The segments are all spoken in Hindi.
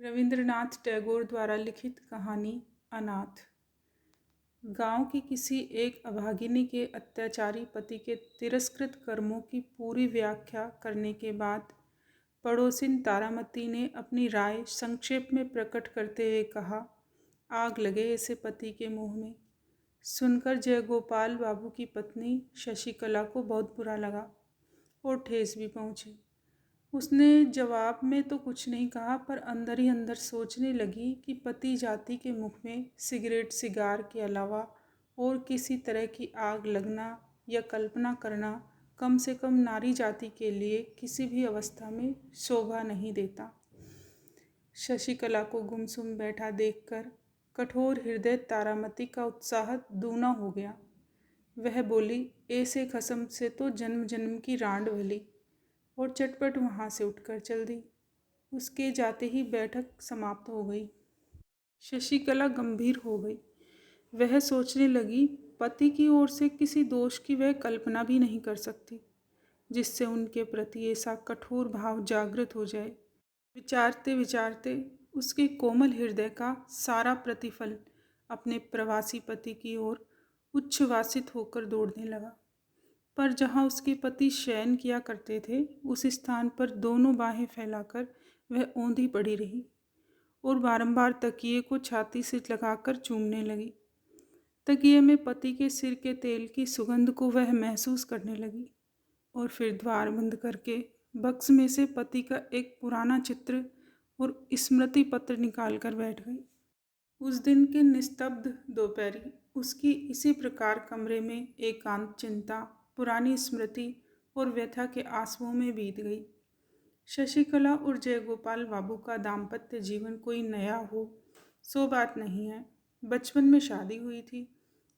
रविंद्रनाथ टैगोर द्वारा लिखित कहानी अनाथ। गांव की किसी एक अभागिनी के अत्याचारी पति के तिरस्कृत कर्मों की पूरी व्याख्या करने के बाद पड़ोसिन तारामती ने अपनी राय संक्षेप में प्रकट करते हुए कहा, आग लगे ऐसे पति के मुंह में। सुनकर जयगोपाल बाबू की पत्नी शशिकला को बहुत बुरा लगा और ठेस भी पहुंची। उसने जवाब में तो कुछ नहीं कहा, पर अंदर ही अंदर सोचने लगी कि पति जाति के मुख में सिगरेट सिगार के अलावा और किसी तरह की आग लगना या कल्पना करना कम से कम नारी जाति के लिए किसी भी अवस्था में शोभा नहीं देता। शशिकला को गुमसुम बैठा देखकर कठोर हृदय तारामती का उत्साह दूना हो गया। वह बोली, ऐसे खसम से तो जन्म जन्म की रांड भली, और चटपट वहाँ से उठकर चल दी। उसके जाते ही बैठक समाप्त हो गई। शशिकला गंभीर हो गई। वह सोचने लगी, पति की ओर से किसी दोष की वह कल्पना भी नहीं कर सकती जिससे उनके प्रति ऐसा कठोर भाव जागृत हो जाए। विचारते विचारते उसके कोमल हृदय का सारा प्रतिफल अपने प्रवासी पति की ओर उच्छ्वासित होकर दौड़ने लगा। पर जहाँ उसके पति शयन किया करते थे, उस स्थान पर दोनों बाहें फैलाकर वह औंधी पड़ी रही और बारंबार तकिए को छाती से लगाकर चूमने लगी। तकिए में पति के सिर के तेल की सुगंध को वह महसूस करने लगी और फिर द्वार बंद करके बक्स में से पति का एक पुराना चित्र और स्मृति पत्र निकाल कर बैठ गई। उस दिन के निस्तब्ध दोपहरी उसकी इसी प्रकार कमरे में एकांत चिंता, पुरानी स्मृति और व्यथा के आंसुओं में बीत गई। शशिकला और जयगोपाल बाबू का दाम्पत्य जीवन कोई नया हो सो बात नहीं है। बचपन में शादी हुई थी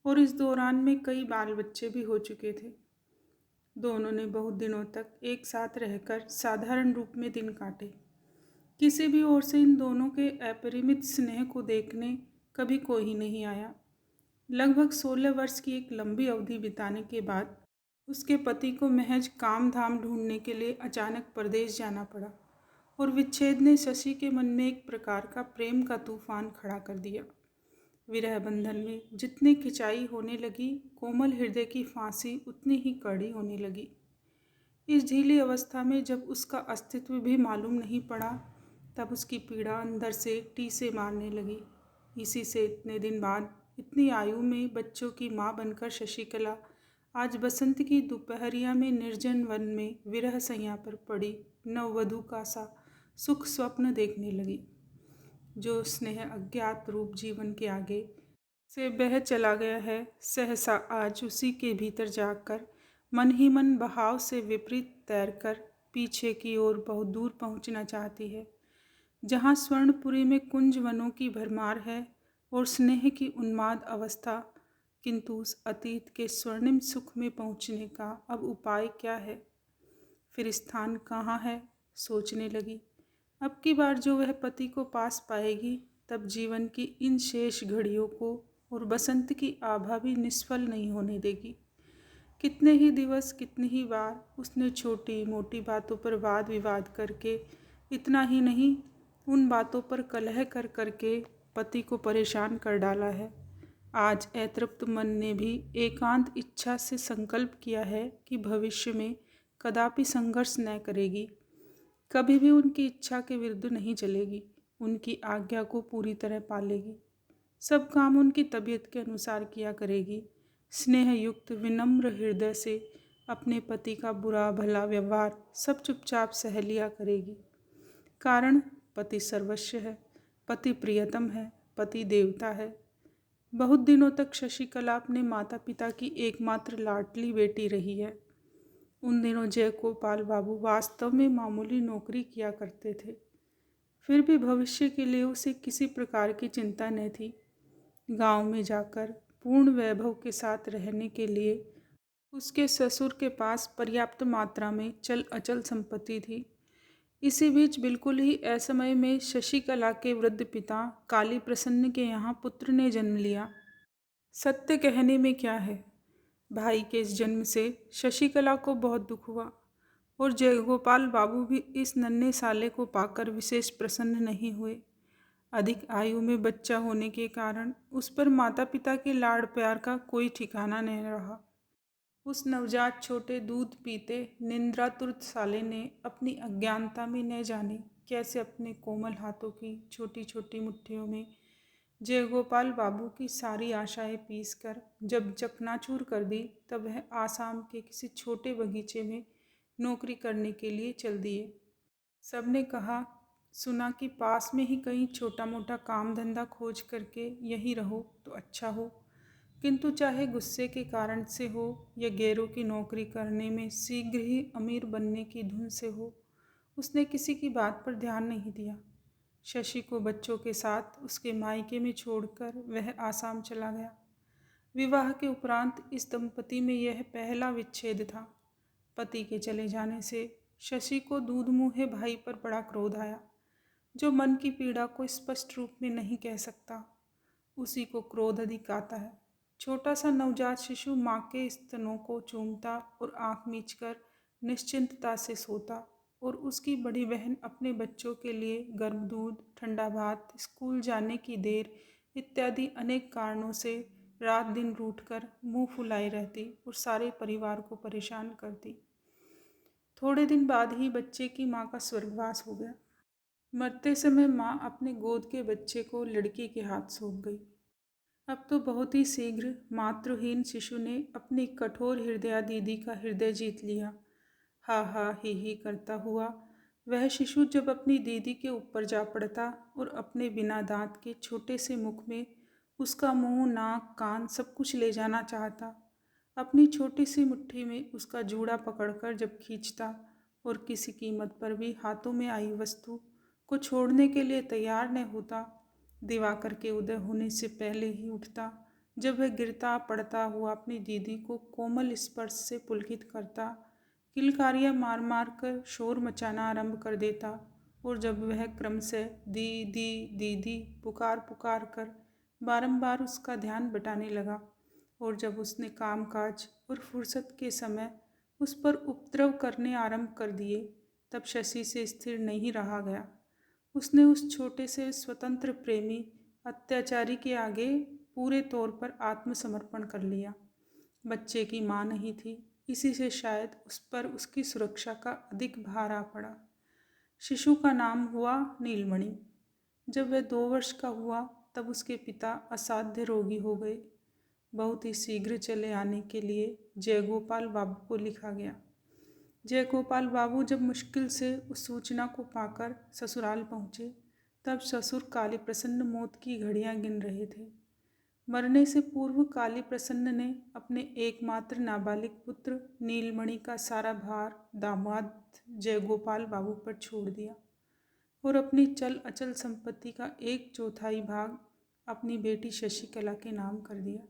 और इस दौरान में कई बाल बच्चे भी हो चुके थे। दोनों ने बहुत दिनों तक एक साथ रहकर साधारण रूप में दिन काटे। किसी भी ओर से इन दोनों के अपरिमित स्नेह को देखने कभी कोई नहीं आया। लगभग 16 वर्ष की एक लंबी अवधि बिताने के बाद उसके पति को महज काम धाम ढूंढने के लिए अचानक परदेश जाना पड़ा और विच्छेद ने शशि के मन में एक प्रकार का प्रेम का तूफान खड़ा कर दिया। विरह बंधन में जितनी खिंचाई होने लगी, कोमल हृदय की फांसी उतनी ही कड़ी होने लगी। इस ढीली अवस्था में जब उसका अस्तित्व भी मालूम नहीं पड़ा, तब उसकी पीड़ा अंदर से टीसे मारने लगी। इसी से इतने दिन बाद, इतनी आयु में बच्चों की माँ बनकर शशिकला आज बसंत की दोपहरिया में निर्जन वन में विरह सैया पर पड़ी नववधू का सा सुख स्वप्न देखने लगी। जो स्नेह अज्ञात रूप जीवन के आगे से बह चला गया है, सहसा आज उसी के भीतर जाकर मन ही मन बहाव से विपरीत तैरकर पीछे की ओर बहुत दूर पहुंचना चाहती है, जहां स्वर्णपुरी में कुंज वनों की भरमार है और स्नेह की उन्माद अवस्था। किंतु उस अतीत के स्वर्णिम सुख में पहुंचने का अब उपाय क्या है, फिर स्थान कहाँ है, सोचने लगी। अब की बार जो वह पति को पास पाएगी, तब जीवन की इन शेष घड़ियों को और बसंत की आभा भी निष्फल नहीं होने देगी। कितने ही दिवस, कितनी ही बार उसने छोटी मोटी बातों पर वाद विवाद करके, इतना ही नहीं, उन बातों पर कलह कर करके पति को परेशान कर डाला है। आज अतृप्त मन ने भी एकांत इच्छा से संकल्प किया है कि भविष्य में कदापि संघर्ष न करेगी, कभी भी उनकी इच्छा के विरुद्ध नहीं चलेगी, उनकी आज्ञा को पूरी तरह पालेगी, सब काम उनकी तबीयत के अनुसार किया करेगी, स्नेह युक्त विनम्र हृदय से अपने पति का बुरा भला व्यवहार सब चुपचाप सह लिया करेगी। कारण पति सर्वस्व है, पति प्रियतम है, पति देवता है। बहुत दिनों तक शशिकला अपने माता पिता की एकमात्र लाडली बेटी रही है। उन दिनों जयगोपाल बाबू वास्तव में मामूली नौकरी किया करते थे, फिर भी भविष्य के लिए उसे किसी प्रकार की चिंता न थी। गांव में जाकर पूर्ण वैभव के साथ रहने के लिए उसके ससुर के पास पर्याप्त मात्रा में चल अचल संपत्ति थी। इसी बीच बिल्कुल ही असमय में शशिकला के वृद्ध पिता काली प्रसन्न के यहाँ पुत्र ने जन्म लिया। सत्य कहने में क्या है, भाई के इस जन्म से शशिकला को बहुत दुख हुआ और जयगोपाल बाबू भी इस नन्हे साले को पाकर विशेष प्रसन्न नहीं हुए। अधिक आयु में बच्चा होने के कारण उस पर माता पिता के लाड़ प्यार का कोई ठिकाना नहीं रहा। उस नवजात छोटे दूध पीते निंद्रातुर साले ने अपनी अज्ञानता में न जाने कैसे अपने कोमल हाथों की छोटी छोटी मुट्ठियों में जयगोपाल बाबू की सारी आशाएं पीस कर जब चकनाचूर कर दी, तब वह आसाम के किसी छोटे बगीचे में नौकरी करने के लिए चल दिए। सबने कहा सुना कि पास में ही कहीं छोटा मोटा काम धंधा खोज करके यहीं रहो तो अच्छा हो, किंतु चाहे गुस्से के कारण से हो या गैरों की नौकरी करने में शीघ्र ही अमीर बनने की धुन से हो, उसने किसी की बात पर ध्यान नहीं दिया। शशि को बच्चों के साथ उसके मायके में छोड़कर वह आसाम चला गया। विवाह के उपरांत इस दंपति में यह पहला विच्छेद था। पति के चले जाने से शशि को दूध मुँहे भाई पर बड़ा क्रोध आया। जो मन की पीड़ा को स्पष्ट रूप में नहीं कह सकता, उसी को क्रोध अधिक आता है। छोटा सा नवजात शिशु माँ के स्तनों को चूमता और आँख मीचकर निश्चिंतता से सोता, और उसकी बड़ी बहन अपने बच्चों के लिए गर्म दूध, ठंडा भात, स्कूल जाने की देर इत्यादि अनेक कारणों से रात दिन रूठकर मुंह फुलाए रहती और सारे परिवार को परेशान करती। थोड़े दिन बाद ही बच्चे की माँ का स्वर्गवास हो गया। मरते समय माँ अपने गोद के बच्चे को लड़की के हाथ सौंप गई। अब तो बहुत ही शीघ्र मातृहीन शिशु ने अपनी कठोर हृदया दीदी का हृदय जीत लिया। हा हा ही करता हुआ वह शिशु जब अपनी दीदी के ऊपर जा पड़ता और अपने बिना दांत के छोटे से मुख में उसका मुंह, नाक, कान सब कुछ ले जाना चाहता, अपनी छोटी सी मुट्ठी में उसका जूड़ा पकड़कर जब खींचता और किसी कीमत पर भी हाथों में आई वस्तु को छोड़ने के लिए तैयार न होता, दिवाकर के उदय होने से पहले ही उठता, जब वह गिरता पड़ता हुआ अपनी दीदी को कोमल स्पर्श से पुलकित करता, किलकारियाँ मार मार कर शोर मचाना आरंभ कर देता, और जब वह क्रमशः दीदी दीदी पुकार पुकार कर बारंबार उसका ध्यान बटाने लगा, और जब उसने कामकाज और फुर्सत के समय उस पर उपद्रव करने आरंभ कर दिए, तब शशि से स्थिर नहीं रहा गया। उसने उस छोटे से स्वतंत्र प्रेमी अत्याचारी के आगे पूरे तौर पर आत्मसमर्पण कर लिया। बच्चे की माँ नहीं थी, इसी से शायद उस पर उसकी सुरक्षा का अधिक भार आ पड़ा। शिशु का नाम हुआ नीलमणि। जब वह 2 वर्ष का हुआ, तब उसके पिता असाध्य रोगी हो गए। बहुत ही शीघ्र चले आने के लिए जयगोपाल बाबू को लिखा गया। जयगोपाल बाबू जब मुश्किल से उस सूचना को पाकर ससुराल पहुँचे, तब ससुर काली प्रसन्न मौत की घड़ियाँ गिन रहे थे। मरने से पूर्व काली प्रसन्न ने अपने एकमात्र नाबालिग पुत्र नीलमणि का सारा भार दामाद जयगोपाल बाबू पर छोड़ दिया, और अपनी चल अचल संपत्ति का 1/4 भाग अपनी बेटी शशिकला के नाम कर दिया।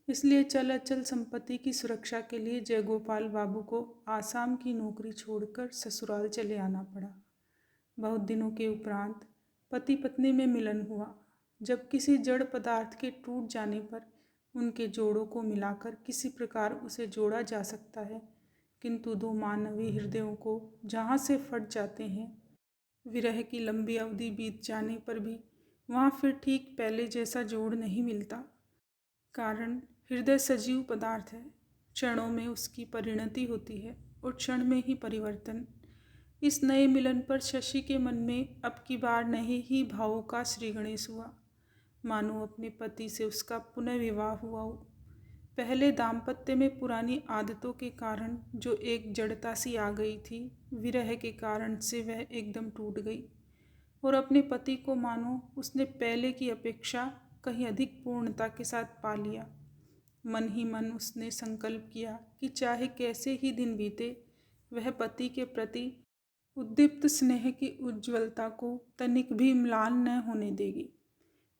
इसलिए चल अचल संपत्ति की सुरक्षा के लिए जयगोपाल बाबू को आसाम की नौकरी छोड़कर ससुराल चले आना पड़ा। बहुत दिनों के उपरांत पति पत्नी में मिलन हुआ। जब किसी जड़ पदार्थ के टूट जाने पर उनके जोड़ों को मिलाकर किसी प्रकार उसे जोड़ा जा सकता है, किंतु 2 मानवीय हृदयों को जहाँ से फट जाते हैं, विरह की लंबी अवधि बीत जाने पर भी वहाँ फिर ठीक पहले जैसा जोड़ नहीं मिलता। कारण हृदय सजीव पदार्थ है, क्षणों में उसकी परिणति होती है और क्षण में ही परिवर्तन। इस नए मिलन पर शशि के मन में अब की बार नए ही भावों का श्री गणेश हुआ, मानो अपने पति से उसका पुनः विवाह हुआ हो। पहले दाम्पत्य में पुरानी आदतों के कारण जो एक जड़ता सी आ गई थी, विरह के कारण से वह एकदम टूट गई, और अपने पति को मानो उसने पहले की अपेक्षा कहीं अधिक पूर्णता के साथ पा लिया। मन ही मन उसने संकल्प किया कि चाहे कैसे ही दिन बीते, वह पति के प्रति उद्दीप्त स्नेह की उज्ज्वलता को तनिक भी म्लान न होने देगी।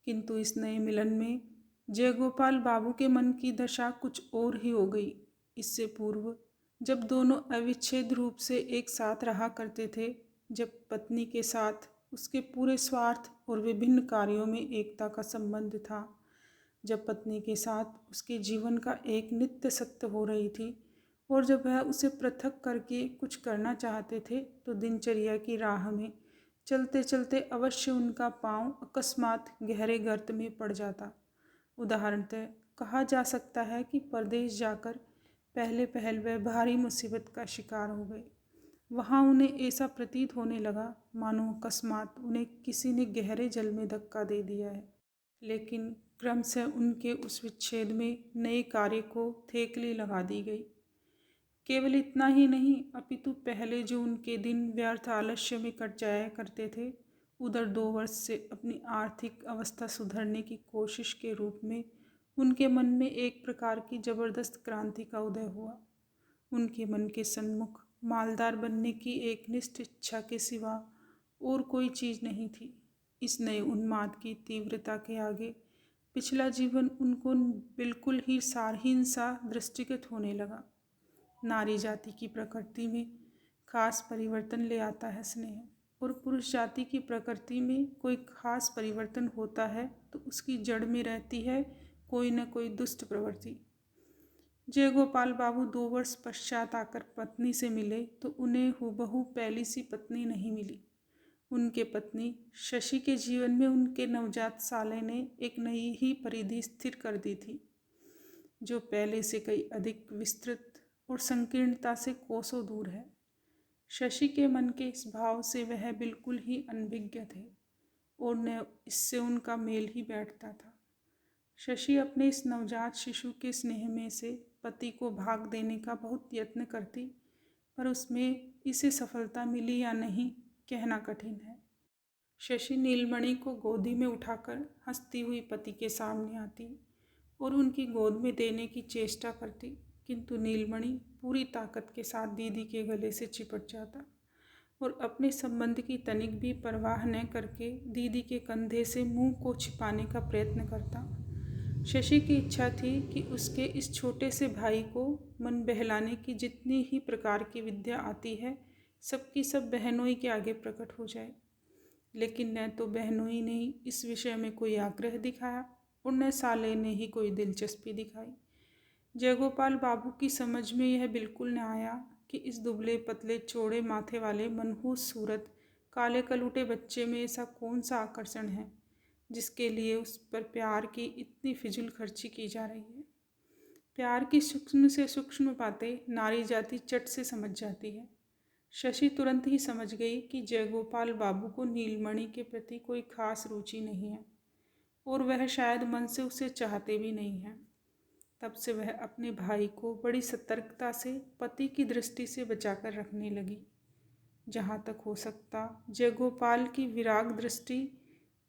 किंतु इस नए मिलन में जयगोपाल बाबू के मन की दशा कुछ और ही हो गई। इससे पूर्व जब दोनों अविच्छेद रूप से एक साथ रहा करते थे, जब पत्नी के साथ उसके पूरे स्वार्थ और विभिन्न कार्यों में एकता का संबंध था, जब पत्नी के साथ उसके जीवन का एक नित्य सत्य हो रही थी, और जब वह उसे पृथक करके कुछ करना चाहते थे, तो दिनचर्या की राह में चलते चलते अवश्य उनका पांव अकस्मात गहरे गर्त में पड़ जाता। उदाहरणतः कहा जा सकता है कि परदेश जाकर पहले पहल वह भारी मुसीबत का शिकार हो गए। वहाँ उन्हें ऐसा प्रतीत होने लगा मानो अकस्मात उन्हें किसी ने गहरे जल में धक्का दे दिया है। लेकिन क्रमशः उनके उस विच्छेद में नए कार्य को थेकली लगा दी गई। केवल इतना ही नहीं, अपितु पहले जो उनके दिन व्यर्थ आलस्य में कट जाया करते थे, उधर 2 वर्ष से अपनी आर्थिक अवस्था सुधरने की कोशिश के रूप में उनके मन में एक प्रकार की जबरदस्त क्रांति का उदय हुआ। उनके मन के सन्मुख मालदार बनने की एक निष्ठ इच्छा के सिवा और कोई चीज नहीं थी। इस नए उन्माद की तीव्रता के आगे पिछला जीवन उनको बिल्कुल ही सारहीन सा दृष्टिगत होने लगा। नारी जाति की प्रकृति में खास परिवर्तन ले आता है स्नेह, और पुरुष जाति की प्रकृति में कोई खास परिवर्तन होता है तो उसकी जड़ में रहती है कोई न कोई दुष्ट प्रवृत्ति। जयगोपाल बाबू 2 वर्ष पश्चात आकर पत्नी से मिले तो उन्हें हूबहू पहली सी पत्नी नहीं मिली। उनके पत्नी शशि के जीवन में उनके नवजात साले ने एक नई ही परिधि स्थिर कर दी थी, जो पहले से कई अधिक विस्तृत और संकीर्णता से कोसों दूर है। शशि के मन के इस भाव से वह बिल्कुल ही अनभिज्ञ थे और न इससे उनका मेल ही बैठता था। शशि अपने इस नवजात शिशु के स्नेह में से पति को भाग देने का बहुत यत्न करती, पर उसमें इसे सफलता मिली या नहीं कहना कठिन है। शशि नीलमणि को गोदी में उठाकर हंसती हुई पति के सामने आती और उनकी गोद में देने की चेष्टा करती, किंतु नीलमणि पूरी ताकत के साथ दीदी के गले से चिपट जाता और अपने संबंध की तनिक भी परवाह न करके दीदी के कंधे से मुंह को छिपाने का प्रयत्न करता। शशि की इच्छा थी कि उसके इस छोटे से भाई को मन बहलाने की जितनी ही प्रकार की विद्या आती है, सबकी सब बहनोई के आगे प्रकट हो जाए। लेकिन न तो बहनोई ने इस विषय में कोई आग्रह दिखाया और न साले ने ही कोई दिलचस्पी दिखाई। जयगोपाल बाबू की समझ में यह बिल्कुल न आया कि इस दुबले पतले चौड़े माथे वाले मनहूस सूरत काले कलूटे बच्चे में ऐसा कौन सा आकर्षण है जिसके लिए उस पर प्यार की इतनी फिजूल खर्ची की जा रही है। प्यार की सूक्ष्म से सूक्ष्म बातें नारी जाति चट से समझ जाती है। शशि तुरंत ही समझ गई कि जयगोपाल बाबू को नीलमणि के प्रति कोई खास रुचि नहीं है और वह शायद मन से उसे चाहते भी नहीं हैं। तब से वह अपने भाई को बड़ी सतर्कता से पति की दृष्टि से बचाकर रखने लगी। जहाँ तक हो सकता जयगोपाल की विराग दृष्टि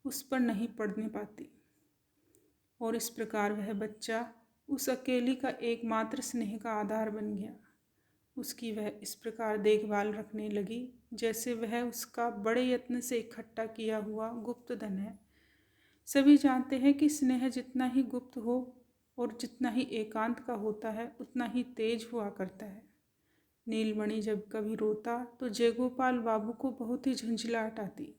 उस पर नहीं पड़ने पाती, और इस प्रकार वह बच्चा उस अकेली का एकमात्र स्नेह का आधार बन गया। उसकी वह इस प्रकार देखभाल रखने लगी जैसे वह उसका बड़े यत्न से इकट्ठा किया हुआ गुप्त धन है। सभी जानते हैं कि स्नेह जितना ही गुप्त हो और जितना ही एकांत का होता है उतना ही तेज हुआ करता है। नीलमणि जब कभी रोता तो जयगोपाल बाबू को बहुत ही झंझलाहट आती,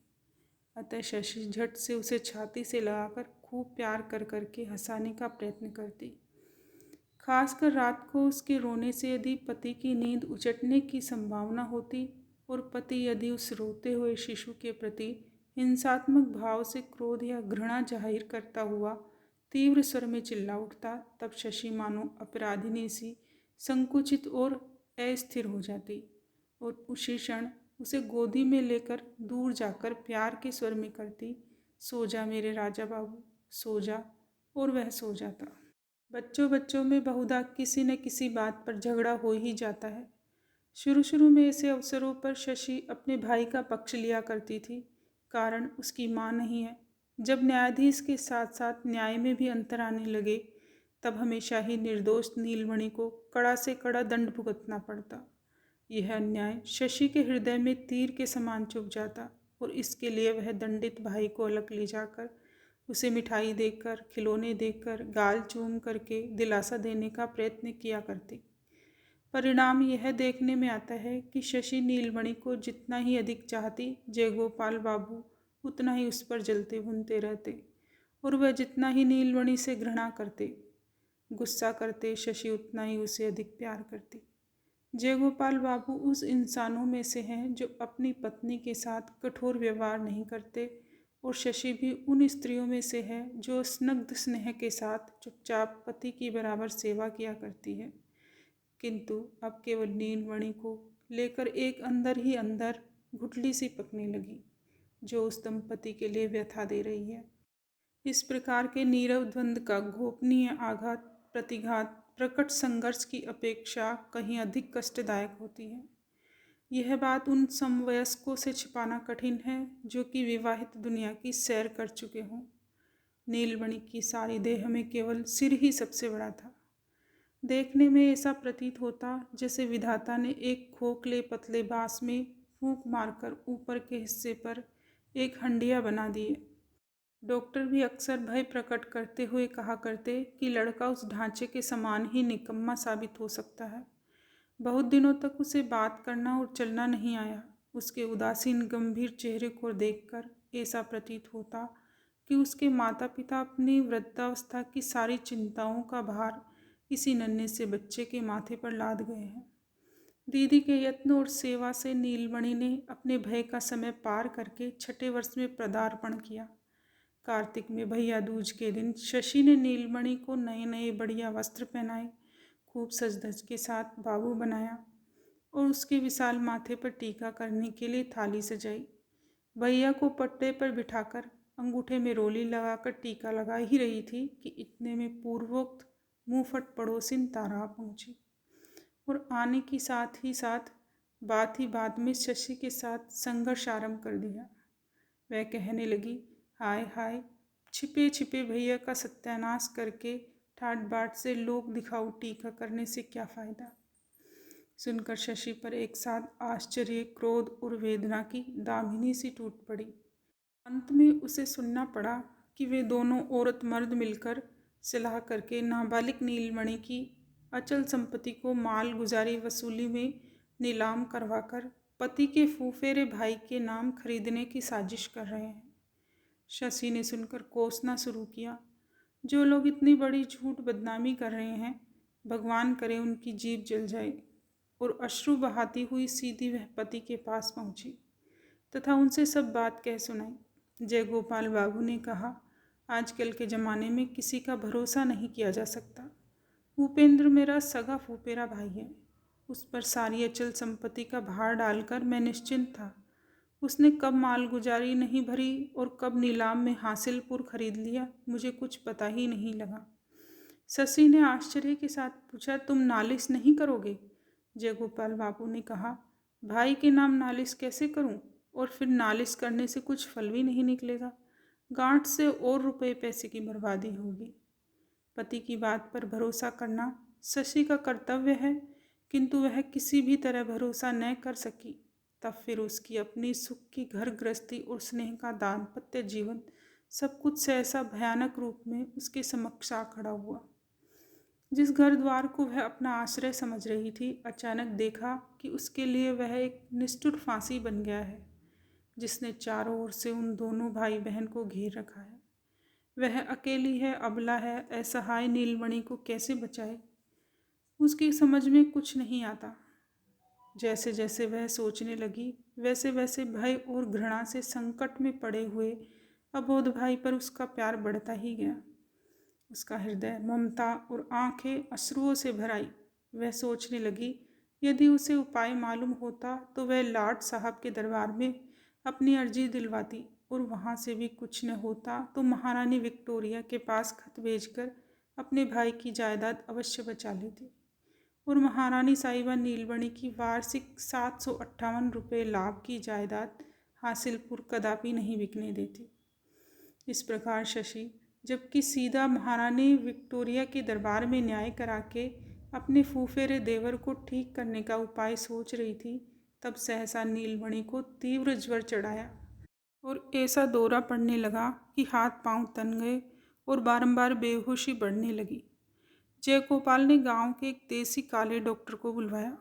अतः शशि झट से उसे छाती से लगाकर खूब प्यार कर करके हंसाने का प्रयत्न करती। खासकर रात को उसके रोने से यदि पति की नींद उचटने की संभावना होती और पति यदि उस रोते हुए शिशु के प्रति हिंसात्मक भाव से क्रोध या घृणा जाहिर करता हुआ तीव्र स्वर में चिल्ला उठता, तब शशि मानो अपराधिनी सी संकुचित और अस्थिर हो जाती और उसी क्षण उसे गोदी में लेकर दूर जाकर प्यार के स्वर में करती, सो जा मेरे राजा बाबू, सो जा, और वह सो जाता। बच्चों बच्चों में बहुधा किसी न किसी बात पर झगड़ा हो ही जाता है। शुरू शुरू में ऐसे अवसरों पर शशि अपने भाई का पक्ष लिया करती थी, कारण उसकी माँ नहीं है। जब न्यायाधीश के साथ साथ न्याय में भी अंतर आने लगे तब हमेशा ही निर्दोष नीलमणि को कड़ा से कड़ा दंड भुगतना पड़ता। यह अन्याय शशि के हृदय में तीर के समान चुभ जाता और इसके लिए वह दंडित भाई को अलग ले जाकर उसे मिठाई देकर, खिलौने देकर, गाल चूम करके दिलासा देने का प्रयत्न किया करती। परिणाम यह देखने में आता है कि शशि नीलमणि को जितना ही अधिक चाहती, जयगोपाल बाबू उतना ही उस पर जलते भुनते रहते और वह जितना ही नीलमणि से घृणा करते, गुस्सा करते, शशि उतना ही उसे अधिक प्यार करती। जयगोपाल बाबू उस इंसानों में से हैं जो अपनी पत्नी के साथ कठोर व्यवहार नहीं करते, और शशि भी उन स्त्रियों में से है जो स्निग्ध स्नेह के साथ चुपचाप पति की बराबर सेवा किया करती है। किंतु अब केवल नीलमणि को लेकर एक अंदर ही अंदर घुटली सी पकने लगी, जो उस दंपति के लिए व्यथा दे रही है। इस प्रकार के नीरव द्वंद्व का गोपनीय आघात प्रतिघात प्रकट संघर्ष की अपेक्षा कहीं अधिक कष्टदायक होती है। यह बात उन समवयस्कों से छिपाना कठिन है जो कि विवाहित दुनिया की सैर कर चुके हों। नीलमणि की सारी देह में केवल सिर ही सबसे बड़ा था। देखने में ऐसा प्रतीत होता जैसे विधाता ने एक खोखले पतले बांस में फूंक मारकर ऊपर के हिस्से पर एक हंडिया बना दिए। डॉक्टर भी अक्सर भय प्रकट करते हुए कहा करते कि लड़का उस ढांचे के समान ही निकम्मा साबित हो सकता है। बहुत दिनों तक उसे बात करना और चलना नहीं आया। उसके उदासीन गंभीर चेहरे को देखकर ऐसा प्रतीत होता कि उसके माता पिता अपनी वृद्धावस्था की सारी चिंताओं का भार इसी नन्हे से बच्चे के माथे पर लाद गए हैं। दीदी के यत्न और सेवा से नीलमणि ने अपने भय का समय पार करके 6ठे वर्ष में पदार्पण किया। कार्तिक में भैया दूज के दिन शशि ने नीलमणि को नए नए बढ़िया वस्त्र पहनाए, खूब सज धज के साथ बाबू बनाया और उसके विशाल माथे पर टीका करने के लिए थाली सजाई। भैया को पट्टे पर बिठाकर अंगूठे में रोली लगाकर टीका लगा ही रही थी कि इतने में पूर्वोक्त मुंहफट पड़ोसिन तारा पहुंची और आने की साथ ही साथ बात ही बात में शशि के साथ संघर्ष आरंभ कर दिया। वह कहने लगी, हाय हाय, छिपे छिपे भैया का सत्यानाश करके ठाट बाट से लोक दिखाऊ टीका करने से क्या फ़ायदा। सुनकर शशि पर एक साथ आश्चर्य, क्रोध और वेदना की दामिनी सी टूट पड़ी। अंत में उसे सुनना पड़ा कि वे दोनों औरत मर्द मिलकर सलाह करके नाबालिग नीलमणि की अचल संपत्ति को माल गुजारी वसूली में नीलाम करवाकर पति के फूफेरे भाई के नाम खरीदने की साजिश कर रहे हैं। शशि ने सुनकर कोसना शुरू किया। जो लोग इतनी बड़ी झूठ बदनामी कर रहे हैं, भगवान करे उनकी जीभ जल जाए। और अश्रु बहाती हुई सीधी वह पति के पास पहुंची तथा उनसे सब बात कह सुनाई। जयगोपाल बाबू ने कहा, आजकल के ज़माने में किसी का भरोसा नहीं किया जा सकता। भूपेंद्र मेरा सगा फूफेरा भाई है। उस पर सारी अचल संपत्ति का भार डालकर मैं निश्चिंत था। उसने कब मालगुजारी नहीं भरी और कब नीलाम में हासिलपुर खरीद लिया, मुझे कुछ पता ही नहीं लगा। शशि ने आश्चर्य के साथ पूछा, तुम नालिश नहीं करोगे? जयगोपाल बाबू ने कहा, भाई के नाम नालिश कैसे करूं? और फिर नालिश करने से कुछ फल भी नहीं निकलेगा। गांठ से और रुपए पैसे की बर्बादी होगी। पति की बात पर भरोसा करना शशि का कर्तव्य है, किंतु वह किसी भी तरह भरोसा न कर सकी। तब फिर उसकी अपनी सुख की घर गृहस्थी और स्नेह का दाम्पत्य जीवन सब कुछ सहसा भयानक रूप में उसके समक्ष आ खड़ा हुआ। जिस घर द्वार को वह अपना आश्रय समझ रही थी, अचानक देखा कि उसके लिए वह एक निष्ठुर फांसी बन गया है, जिसने चारों ओर से उन दोनों भाई बहन को घेर रखा है। वह अकेली है, अबला है, असहाय नीलमणि को कैसे बचाए? उसकी समझ में कुछ नहीं आता। जैसे जैसे वह सोचने लगी, वैसे वैसे भय और घृणा से संकट में पड़े हुए अबोध भाई पर उसका प्यार बढ़ता ही गया। उसका हृदय ममता और आंखें अश्रुओं से भर आई। वह सोचने लगी, यदि उसे उपाय मालूम होता तो वह लाट साहब के दरबार में अपनी अर्जी दिलवाती, और वहाँ से भी कुछ न होता तो महारानी विक्टोरिया के पास खत भेजकर अपने भाई की जायदाद अवश्य बचा लेती, और महारानी साहिबा नीलमणि की वार्षिक 758 रुपये लाभ की जायदाद हासिलपुर कदापि नहीं बिकने देती। इस प्रकार शशि, जबकि सीधा महारानी विक्टोरिया के दरबार में न्याय करा के अपने फूफेरे देवर को ठीक करने का उपाय सोच रही थी, तब सहसा नीलमणि को तीव्र ज्वर चढ़ाया और ऐसा दौरा पड़ने लगा कि हाथ पांव तन गए और बारंबार बेहोशी बढ़ने लगी। जयगोपाल ने गांव के एक देसी काले डॉक्टर को बुलवाया।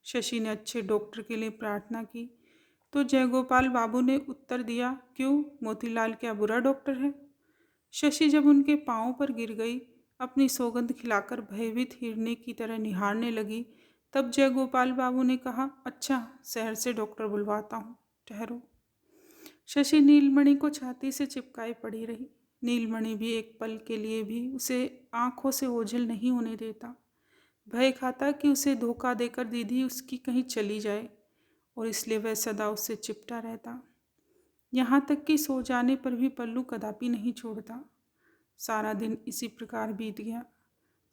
शशि ने अच्छे डॉक्टर के लिए प्रार्थना की तो जयगोपाल बाबू ने उत्तर दिया, क्यों, मोतीलाल क्या बुरा डॉक्टर है? शशि जब उनके पांव पर गिर गई, अपनी सौगंध खिलाकर भयभीत हिरने की तरह निहारने लगी, तब जयगोपाल बाबू ने कहा, अच्छा, शहर से डॉक्टर बुलवाता हूँ, ठहरो। शशि नीलमणि को छाती से चिपकाए पड़ी रही। नीलमणि भी एक पल के लिए भी उसे आंखों से ओझल नहीं होने देता। भय खाता कि उसे धोखा देकर दीदी उसकी कहीं चली जाए, और इसलिए वह सदा उससे चिपटा रहता। यहाँ तक कि सो जाने पर भी पल्लू कदापि नहीं छोड़ता। सारा दिन इसी प्रकार बीत गया।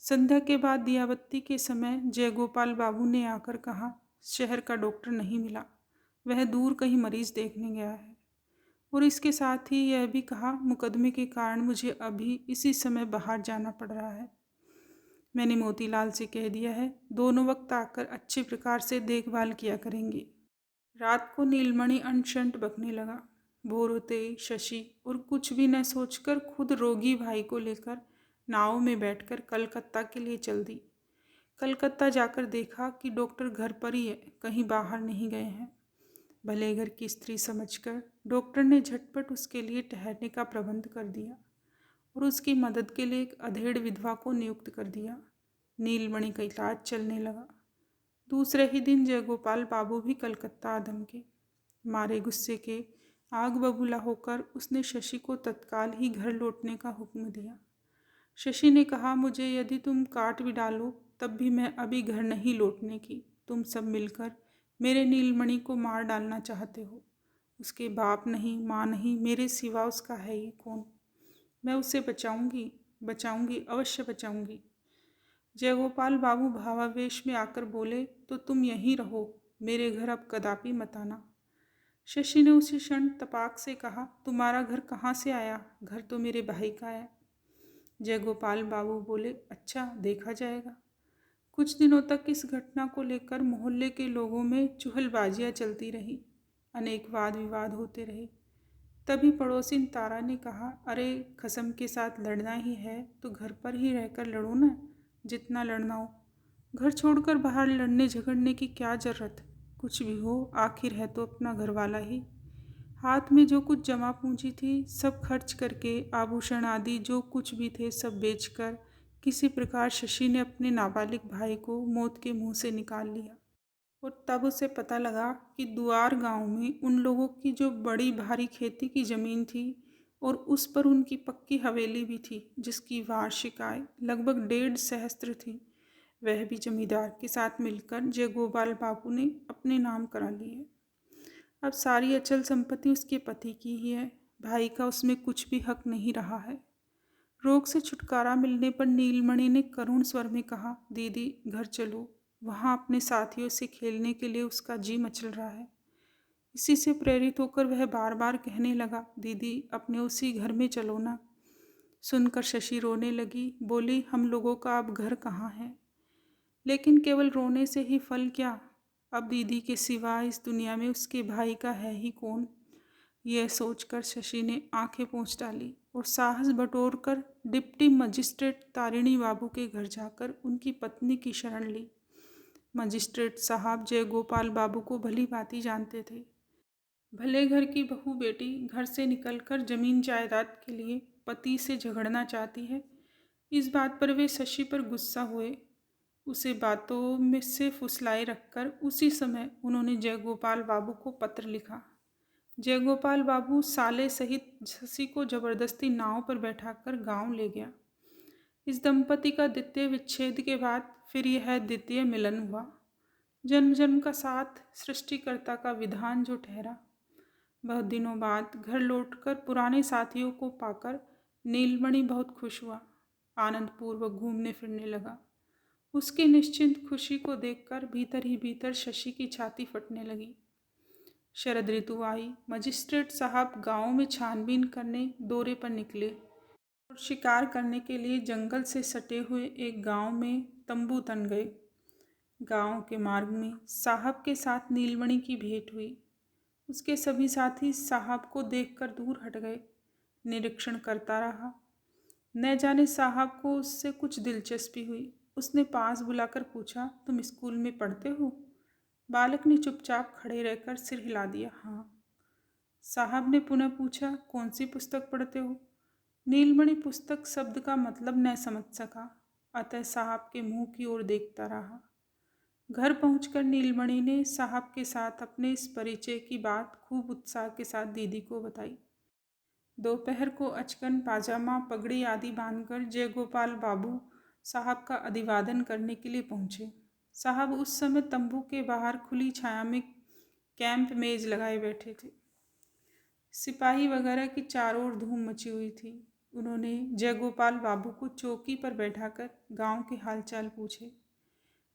संध्या के बाद दियाबत्ती के समय जयगोपाल बाबू ने आकर कहा, शहर का डॉक्टर नहीं मिला, वह दूर कहीं मरीज देखने गया है। और इसके साथ ही यह भी कहा, मुकदमे के कारण मुझे अभी इसी समय बाहर जाना पड़ रहा है। मैंने मोतीलाल से कह दिया है, दोनों वक्त आकर अच्छे प्रकार से देखभाल किया करेंगे। रात को नीलमणि अनशंट बकने लगा। भोर होते ही शशि और कुछ भी न सोचकर खुद रोगी भाई को लेकर नाव में बैठकर कलकत्ता के लिए चल दी। कलकत्ता जाकर देखा कि डॉक्टर घर पर ही है, कहीं बाहर नहीं गए हैं। भले घर की स्त्री समझकर डॉक्टर ने झटपट उसके लिए ठहरने का प्रबंध कर दिया और उसकी मदद के लिए एक अधेड़ विधवा को नियुक्त कर दिया। नीलमणि का इलाज चलने लगा। दूसरे ही दिन जयगोपाल बाबू भी कलकत्ता आ धमके। मारे गुस्से के आग बबूला होकर उसने शशि को तत्काल ही घर लौटने का हुक्म दिया। शशि ने कहा, मुझे यदि तुम काट भी डालो तब भी मैं अभी घर नहीं लौटने की। तुम सब मिलकर मेरे नीलमणि को मार डालना चाहते हो। उसके बाप नहीं, माँ नहीं, मेरे सिवा उसका है ही कौन। मैं उसे बचाऊंगी, बचाऊंगी, अवश्य बचाऊंगी। जयगोपाल बाबू भावावेश में आकर बोले, तो तुम यहीं रहो, मेरे घर अब कदापि मत आना। शशि ने उसी क्षण तपाक से कहा, तुम्हारा घर कहाँ से आया? घर तो मेरे भाई का है। जयगोपाल बाबू बोले, अच्छा, देखा जाएगा। कुछ दिनों तक इस घटना को लेकर मोहल्ले के लोगों में चुहलबाजियाँ चलती रही, अनेक वाद विवाद होते रहे। तभी पड़ोसिन तारा ने कहा, अरे, खसम के साथ लड़ना ही है तो घर पर ही रहकर लड़ो ना, जितना लड़ना हो। घर छोड़कर बाहर लड़ने झगड़ने की क्या जरूरत? कुछ भी हो, आखिर है तो अपना घर वाला ही। हाथ में जो कुछ जमा पूंजी थी सब खर्च करके, आभूषण आदि जो कुछ भी थे सब बेचकर किसी प्रकार शशि ने अपने नाबालिग भाई को मौत के मुंह से निकाल लिया। और तब उसे पता लगा कि दुआर गांव में उन लोगों की जो बड़ी भारी खेती की ज़मीन थी और उस पर उनकी पक्की हवेली भी थी, जिसकी वार्षिक आय लगभग 1.5 सहस्त्र थी, वह भी जमींदार के साथ मिलकर जयगोपाल बाबू ने अपने नाम करा ली है। अब सारी अचल संपत्ति उसके पति की ही है, भाई का उसमें कुछ भी हक नहीं रहा है। रोग से छुटकारा मिलने पर नीलमणि ने करुण स्वर में कहा, दीदी घर चलो, वहाँ अपने साथियों से खेलने के लिए उसका जी मचल रहा है। इसी से प्रेरित होकर वह बार बार कहने लगा, दीदी अपने उसी घर में चलो ना। सुनकर शशि रोने लगी, बोली, हम लोगों का अब घर कहाँ है? लेकिन केवल रोने से ही फल क्या? अब दीदी के सिवा इस दुनिया में उसके भाई का है ही कौन? यह सोचकर शशि ने आंखें पोंछ डाली और साहस बटोर कर डिप्टी मजिस्ट्रेट तारिणी बाबू के घर जाकर उनकी पत्नी की शरण ली। मजिस्ट्रेट साहब जयगोपाल बाबू को भली भांति जानते थे। भले घर की बहू बेटी घर से निकलकर जमीन जायदाद के लिए पति से झगड़ना चाहती है, इस बात पर वे शशि पर गुस्सा हुए। उसे बातों में से फुसलाए रखकर उसी समय उन्होंने जयगोपाल बाबू को पत्र लिखा। जयगोपाल बाबू साले सहित शशि को जबरदस्ती नाव पर बैठाकर गांव ले गया। इस दंपति का द्वितीय विच्छेद के बाद फिर यह द्वितीय मिलन हुआ। जन्म जन्म का साथ सृष्टिकर्ता का विधान जो ठहरा। बहुत दिनों बाद घर लौटकर पुराने साथियों को पाकर नीलमणि बहुत खुश हुआ, आनंदपूर्वक घूमने फिरने लगा। उसकी निश्चिंत खुशी को देखकर भीतर ही भीतर शशि की छाती फटने लगी। शरद ऋतु आई। मजिस्ट्रेट साहब गांव में छानबीन करने दौरे पर निकले और शिकार करने के लिए जंगल से सटे हुए एक गांव में तंबू तन गए। गांव के मार्ग में साहब के साथ नीलमणि की भेंट हुई। उसके सभी साथी साहब को देखकर दूर हट गए। निरीक्षण करता रहा। न जाने साहब को उससे कुछ दिलचस्पी हुई। उसने पास बुलाकर पूछा, तुम स्कूल में पढ़ते हो? बालक ने चुपचाप खड़े रहकर सिर हिला दिया, हाँ। साहब ने पुनः पूछा, कौन सी पुस्तक पढ़ते हो? नीलमणि पुस्तक शब्द का मतलब न समझ सका, अतः साहब के मुंह की ओर देखता रहा। घर पहुंचकर नीलमणि ने साहब के साथ अपने इस परिचय की बात खूब उत्साह के साथ दीदी को बताई। दोपहर को अचकन पाजामा पगड़ी आदि बांधकर जयगोपाल बाबू साहब का अभिवादन करने के लिए पहुंचे। साहब उस समय तंबू के बाहर खुली छाया में कैंप मेज लगाए बैठे थे। सिपाही वगैरह की चारों ओर धूम मची हुई थी। उन्होंने जयगोपाल बाबू को चौकी पर बैठाकर गांव के हालचाल पूछे।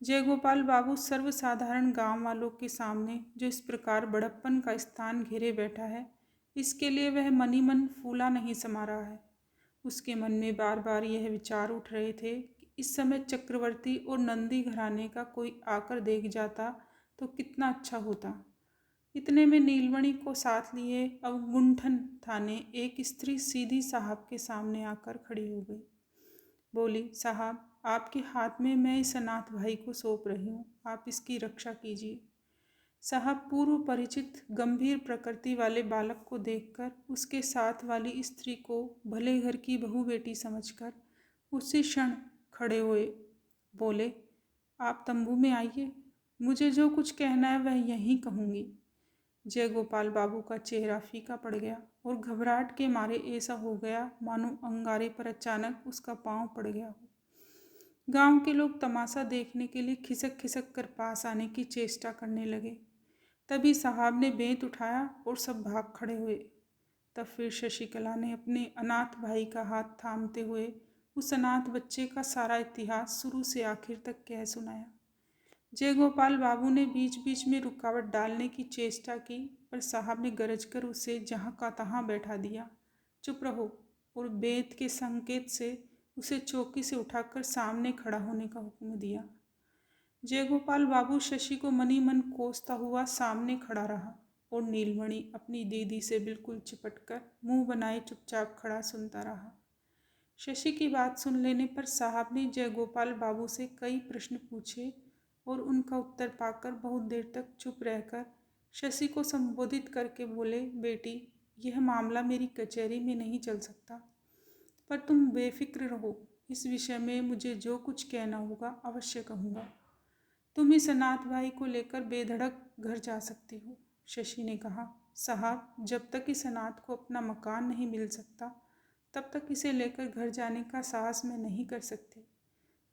जयगोपाल बाबू सर्वसाधारण गांव वालों के सामने जो इस प्रकार बड़प्पन का स्थान घेरे बैठा है, इसके लिए वह मनी मन फूला नहीं समा रहा है। उसके मन में बार बार यह विचार उठ रहे थे कि इस समय चक्रवर्ती और नंदी घराने का कोई आकर देख जाता तो कितना अच्छा होता। इतने में नीलमणि को साथ लिए अवगुंठन थाने एक स्त्री सीधी साहब के सामने आकर खड़ी हो गई। बोली, साहब आपके हाथ में मैं इस अनाथ भाई को सौंप रही हूँ, आप इसकी रक्षा कीजिए। साहब पूर्व परिचित गंभीर प्रकृति वाले बालक को देखकर उसके साथ वाली स्त्री को भले घर की बहू बेटी समझकर उसी क्षण खड़े हुए। बोले, आप तंबू में आइए, मुझे जो कुछ कहना है वह यहीं कहूँगी। जयगोपाल बाबू का चेहरा फीका पड़ गया और घबराहट के मारे ऐसा हो गया मानो अंगारे पर अचानक उसका पांव पड़ गया हो। गांव के लोग तमाशा देखने के लिए खिसक खिसक कर पास आने की चेष्टा करने लगे। तभी साहब ने बेंत उठाया और सब भाग खड़े हुए। तब फिर शशिकला ने अपने अनाथ भाई का हाथ थामते हुए उस अनाथ बच्चे का सारा इतिहास शुरू से आखिर तक कह सुनाया। जयगोपाल बाबू ने बीच बीच में रुकावट डालने की चेष्टा की, पर साहब ने गरज कर उसे जहाँ का तहाँ बैठा दिया। चुप रहो, और बेंत के संकेत से उसे चौकी से उठाकर सामने खड़ा होने का हुक्म दिया। जयगोपाल बाबू शशि को मनी मन कोसता हुआ सामने खड़ा रहा और नीलमणि अपनी दीदी से बिल्कुल चिपटकर मुंह बनाए चुपचाप खड़ा सुनता रहा। शशि की बात सुन लेने पर साहब ने जयगोपाल बाबू से कई प्रश्न पूछे और उनका उत्तर पाकर बहुत देर तक चुप रहकर शशि को संबोधित करके बोले, बेटी, यह मामला मेरी कचहरी में नहीं चल सकता, पर तुम बेफिक्र रहो, इस विषय में मुझे जो कुछ कहना होगा अवश्य कहूँगा। तुम इस अनाथ भाई को लेकर बेधड़क घर जा सकती हो। शशि ने कहा, साहब, जब तक इस अनाथ को अपना मकान नहीं मिल सकता तब तक इसे लेकर घर जाने का साहस मैं नहीं कर सकती।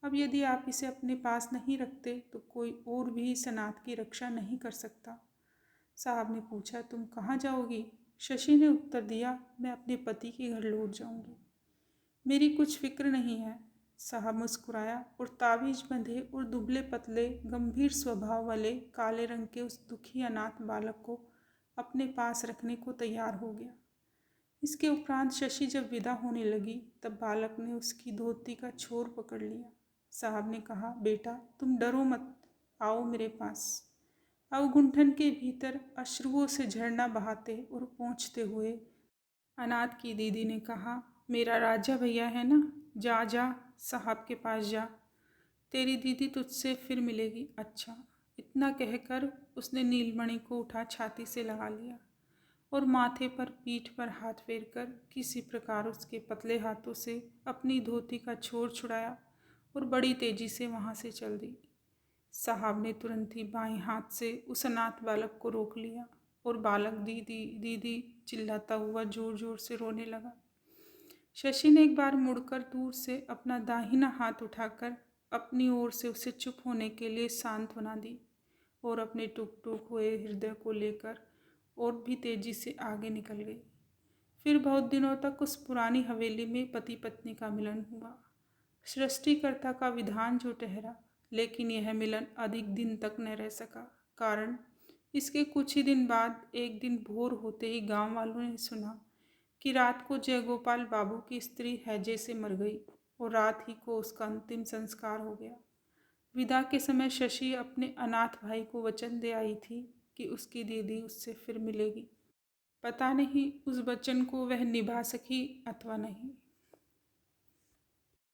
अब यदि आप इसे अपने पास नहीं रखते तो कोई और भी इस अनाथ की रक्षा नहीं कर सकता। साहब ने पूछा, तुम कहाँ जाओगी? शशि ने उत्तर दिया, मैं अपने पति के घर लौट जाऊंगी। मेरी कुछ फिक्र नहीं है। साहब मुस्कुराया और ताबीज बंधे और दुबले पतले गंभीर स्वभाव वाले काले रंग के उस दुखी अनाथ बालक को अपने पास रखने को तैयार हो गया। इसके उपरांत शशि जब विदा होने लगी तब बालक ने उसकी धोती का छोर पकड़ लिया। साहब ने कहा, बेटा, तुम डरो मत, आओ मेरे पास। अवगुंठन के भीतर अश्रुओं से झरना बहाते और पहुँचते हुए अनाथ की दीदी ने कहा, मेरा राजा भैया है ना, जा जा साहब के पास जा, तेरी दीदी तुझसे फिर मिलेगी। अच्छा, इतना कहकर उसने नीलमणि को उठा छाती से लगा लिया और माथे पर पीठ पर हाथ फेरकर किसी प्रकार उसके पतले हाथों से अपनी धोती का छोर छुड़ाया और बड़ी तेजी से वहाँ से चल दी। साहब ने तुरंत ही बाएं हाथ से उस अनाथ बालक को रोक लिया और बालक दीदी दीदी चिल्लाता हुआ जोर जोर से रोने लगा। शशि ने एक बार मुड़कर दूर से अपना दाहिना हाथ उठाकर अपनी ओर से उसे चुप होने के लिए सांत्वना दी और अपने टूक टूक हुए हृदय को लेकर और भी तेजी से आगे निकल गई। फिर बहुत दिनों तक उस पुरानी हवेली में पति पत्नी का मिलन हुआ। सृष्टिकर्ता का विधान जो ठहरा, लेकिन यह मिलन अधिक दिन तक न रह सका। कारण इसके कुछ ही दिन बाद एक दिन भोर होते ही गांव वालों ने सुना कि रात को जयगोपाल बाबू की स्त्री हैजे से मर गई और रात ही को उसका अंतिम संस्कार हो गया। विदा के समय शशि अपने अनाथ भाई को वचन दे आई थी कि उसकी दीदी उससे फिर मिलेगी। पता नहीं उस वचन को वह निभा सकी अथवा नहीं।